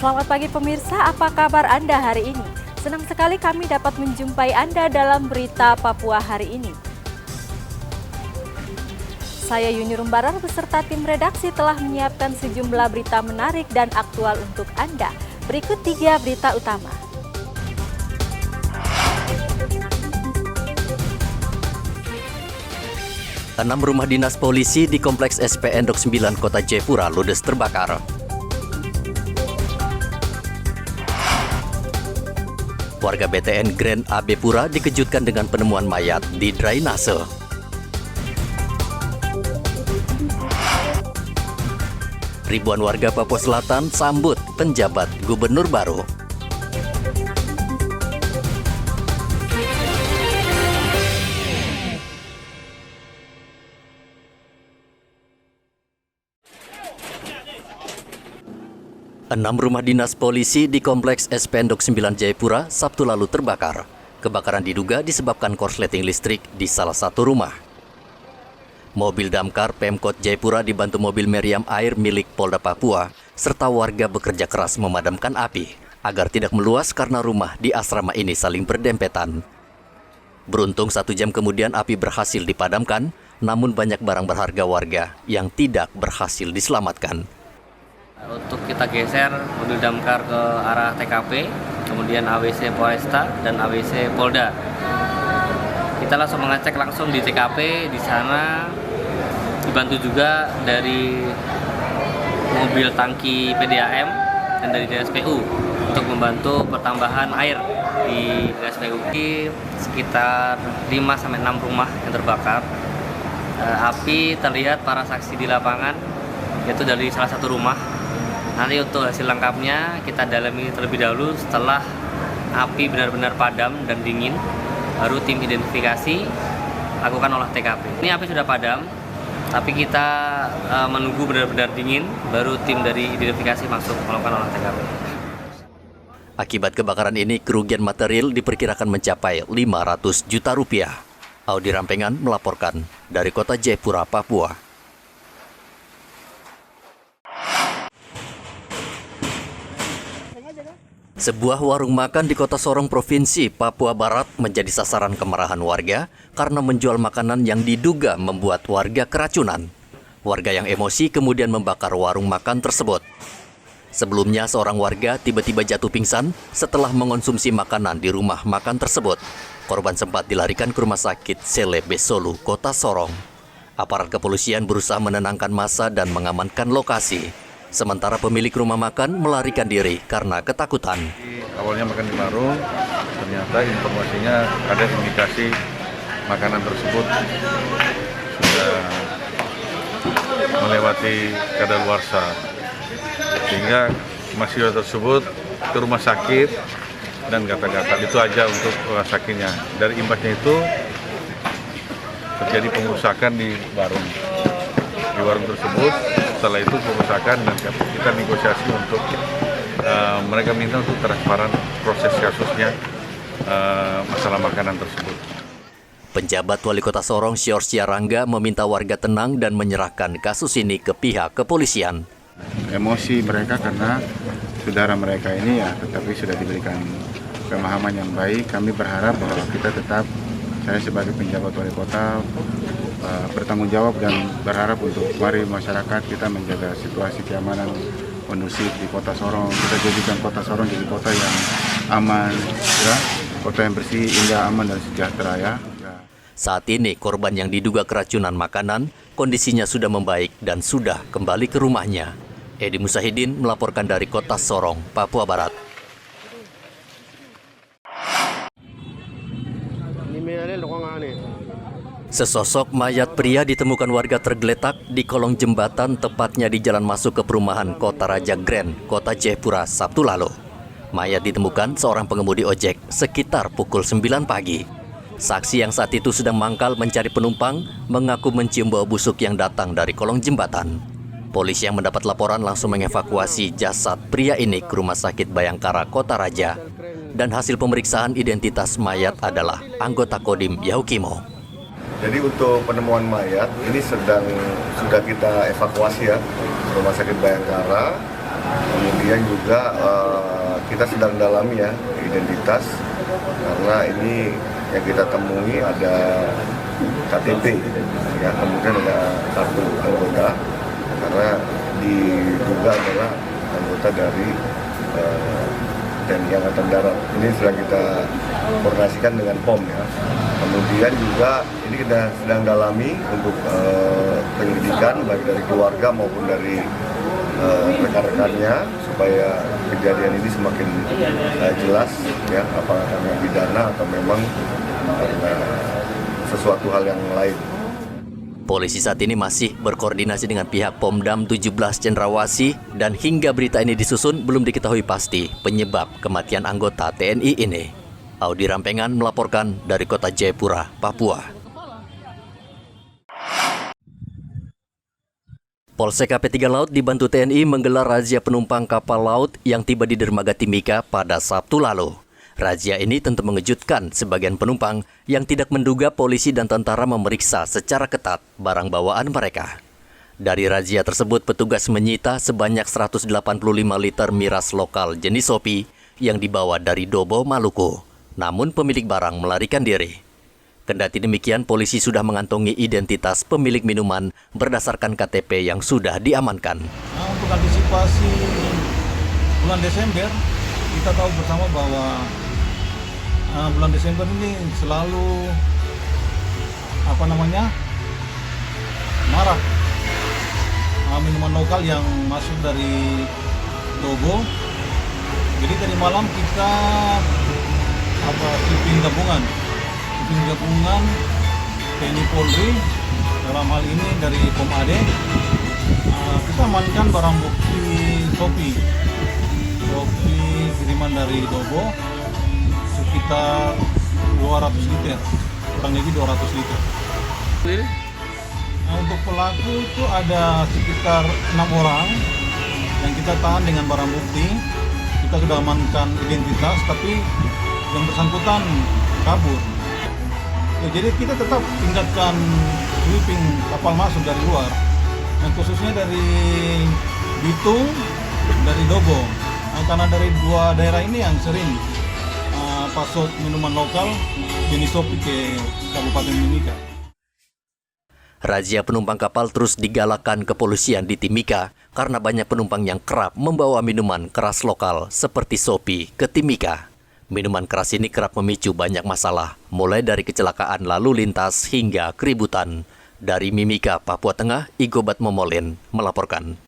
Selamat pagi pemirsa, apa kabar Anda hari ini? Senang sekali kami dapat menjumpai Anda dalam berita Papua hari ini. Saya Yuni Rumbarar beserta tim redaksi telah menyiapkan sejumlah berita menarik dan aktual untuk Anda. Berikut 3 berita utama. Enam rumah dinas polisi di Kompleks SPN Dok 9 Kota Jayapura ludes terbakar. Warga BTN Grand AB Pura dikejutkan dengan penemuan mayat di drainase. Ribuan warga Papua Selatan sambut penjabat gubernur baru. Enam rumah dinas polisi di Kompleks SPN Dok 9 Jayapura Sabtu lalu terbakar. Kebakaran diduga disebabkan korsleting listrik di salah satu rumah. Mobil damkar Pemkot Jayapura dibantu mobil meriam air milik Polda Papua, serta warga bekerja keras memadamkan api agar tidak meluas karena rumah di asrama ini saling berdempetan. Beruntung 1 jam kemudian api berhasil dipadamkan, namun banyak barang berharga warga yang tidak berhasil diselamatkan. Untuk kita geser mobil damkar ke arah TKP, kemudian AWC Polresta dan AWC Polda. Kita langsung mengecek langsung di TKP, di sana dibantu juga dari mobil tangki PDAM dan dari DSPU untuk membantu pertambahan air di DSPU. Di sekitar 5-6 rumah yang terbakar. Api terlihat para saksi di lapangan, yaitu dari salah satu rumah. Nanti untuk hasil lengkapnya kita dalami terlebih dahulu. Setelah api benar-benar padam dan dingin, baru tim identifikasi lakukan olah TKP. Ini api sudah padam, tapi kita menunggu benar-benar dingin, baru tim dari identifikasi masuk melakukan olah TKP. Akibat kebakaran ini, kerugian material diperkirakan mencapai 500 juta rupiah. Audi Rampengan melaporkan dari Kota Jayapura, Papua. Sebuah warung makan di Kota Sorong, Provinsi Papua Barat menjadi sasaran kemarahan warga karena menjual makanan yang diduga membuat warga keracunan. Warga yang emosi kemudian membakar warung makan tersebut. Sebelumnya, seorang warga tiba-tiba jatuh pingsan setelah mengonsumsi makanan di rumah makan tersebut. Korban sempat dilarikan ke Rumah Sakit Sele Besolu, Kota Sorong. Aparat kepolisian berusaha menenangkan massa dan mengamankan lokasi. Sementara pemilik rumah makan melarikan diri karena ketakutan. Awalnya makan di warung, ternyata informasinya ada indikasi makanan tersebut sudah melewati kadaluarsa, sehingga mahasiswa tersebut ke rumah sakit dan gatal-gatal. Itu aja untuk rumah sakitnya. Dari imbasnya itu terjadi pengerusakan di warung. Di warung tersebut, setelah itu pengerusakan dan kita negosiasi untuk mereka minta untuk transparan proses kasusnya, masalah makanan tersebut. Penjabat Wali Kota Sorong, Syor Siarangga, meminta warga tenang dan menyerahkan kasus ini ke pihak kepolisian. Emosi mereka karena saudara mereka ini ya, tetapi sudah diberikan pemahaman yang baik. Kami berharap bahwa kita tetap, saya sebagai penjabat Wali Kota, bertanggung jawab dan berharap untuk mari masyarakat kita menjaga situasi keamanan kondusif di Kota Sorong. Kita jadikan Kota Sorong jadi kota yang aman, ya, kota yang bersih, indah, aman dan sejahtera ya. Saat ini korban yang diduga keracunan makanan kondisinya sudah membaik dan sudah kembali ke rumahnya. Edi Musahidin melaporkan dari Kota Sorong, Papua Barat. Sesosok mayat pria ditemukan warga tergeletak di kolong jembatan, tepatnya di jalan masuk ke perumahan Kota Raja Grand, Kota Jayapura, Sabtu lalu. Mayat ditemukan seorang pengemudi ojek sekitar pukul 9 pagi. Saksi yang saat itu sedang mangkal mencari penumpang mengaku mencium bau busuk yang datang dari kolong jembatan. Polisi yang mendapat laporan langsung mengevakuasi jasad pria ini ke Rumah Sakit Bayangkara, Kota Raja. Dan hasil pemeriksaan identitas mayat adalah anggota Kodim Yahukimo. Jadi untuk penemuan mayat ini sudah kita evakuasi ya ke Rumah Sakit Bayangkara Kemudian juga kita sedang dalami ya identitas, karena ini yang kita temui ada KTP, ya, kemudian ada kartu anggota, karena diduga adalah anggota dari TNI Angkatan Darat. Ini sedang kita koordinasikan dengan POM ya. Kemudian juga ini kita sedang dalami untuk penyelidikan baik dari keluarga maupun dari rekan-rekannya, supaya kejadian ini semakin jelas ya, apakah karena pidana atau memang karena sesuatu hal yang lain. Polisi saat ini masih berkoordinasi dengan pihak Pomdam 17 Cendrawasih dan hingga berita ini disusun belum diketahui pasti penyebab kematian anggota TNI ini. Audi Rampengan melaporkan dari kota Jayapura, Papua. Polsek KP3 Laut dibantu TNI menggelar razia penumpang kapal laut yang tiba di dermaga Timika pada Sabtu lalu. Razia ini tentu mengejutkan sebagian penumpang yang tidak menduga polisi dan tentara memeriksa secara ketat barang bawaan mereka. Dari razia tersebut, petugas menyita sebanyak 185 liter miras lokal jenis Sopi yang dibawa dari Dobo, Maluku. Namun pemilik barang melarikan diri. Kendati demikian, polisi sudah mengantongi identitas pemilik minuman berdasarkan KTP yang sudah diamankan. Nah, untuk antisipasi bulan Desember, kita tahu bersama bahwa bulan Desember ini selalu marak minuman lokal yang masuk dari Dobo. Jadi tadi malam kita tim gabungan TNI Polri, dalam hal ini dari Pomade, kita amankan barang bukti Sopi kiriman dari Dobo sekitar 200 liter, kurang lebih 200 liter. Nah, untuk pelaku itu ada sekitar 6 orang yang kita tahan dengan barang bukti. Kita sudah amankan identitas, tapi yang bersangkutan kabur. Ya, jadi kita tetap tingkatkan sweeping kapal masuk dari luar, yang khususnya dari Bitung, dari Dobo. Nah, karena dari dua daerah ini yang sering pasok minuman lokal jenis Sopi ke Kabupaten Mimika. Razia penumpang kapal terus digalakkan kepolisian di Timika karena banyak penumpang yang kerap membawa minuman keras lokal seperti Sopi ke Timika. Minuman keras ini kerap memicu banyak masalah, mulai dari kecelakaan lalu lintas hingga keributan. Dari Mimika, Papua Tengah, Igobat Momolin melaporkan.